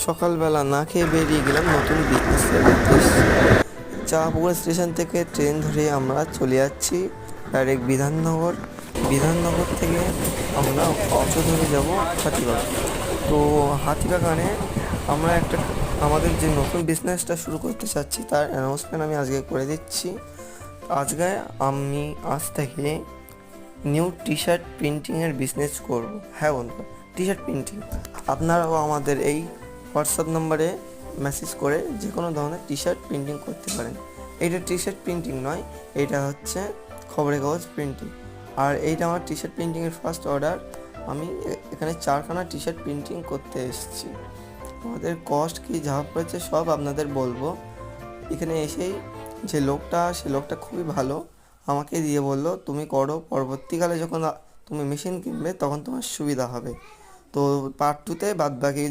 সকালবেলা না খেয়ে বেরিয়ে গেলাম নতুন বিজনেসের উদ্দেশ্যে। চাঁপাপুকুর স্টেশন থেকে ট্রেন ধরে আমরা চলে যাচ্ছি ডাইরেক্ট বিধাননগর। বিধাননগর থেকে আমরা অটো ধরে যাব হাতিবাগান। তো হাতিবাগানে আমরা আমাদের যে নতুন বিজনেসটা শুরু করতে চাচ্ছি তার অ্যানাউন্সমেন্ট আমি আজকে করে দিচ্ছি। আজকে আমি আজ থেকে নিউ টি শার্ট প্রিন্টিংয়ের বিজনেস করব। হ্যাঁ বন্ধু, টি শার্ট প্রিন্টিং। আপনারাও আমাদের এই হোয়াটসঅ্যাপ নম্বরে মেসেজ করে যে কোনো ধরনের টি শার্ট প্রিন্টিং করতে পারেন। এইটা টি শার্ট প্রিন্টিং নয়, এটা হচ্ছে খবরের কাগজ প্রিন্টিং। আর এইটা আমার টি শার্ট প্রিন্টিংয়ের ফার্স্ট অর্ডার। আমি এখানে 4খানা টি শার্ট প্রিন্টিং করতে এসেছি। আমাদের কস্ট কী যা পড়েছে সব আপনাদের বলবো। এখানে এসেই যে লোকটা, সে লোকটা খুবই ভালো, আমাকে দিয়ে বললো তুমি করো, পরবর্তীকালে যখন তুমি মেশিন কিনবে তখন তোমার সুবিধা হবে। তো পার্ট 2-তে বাদবাকি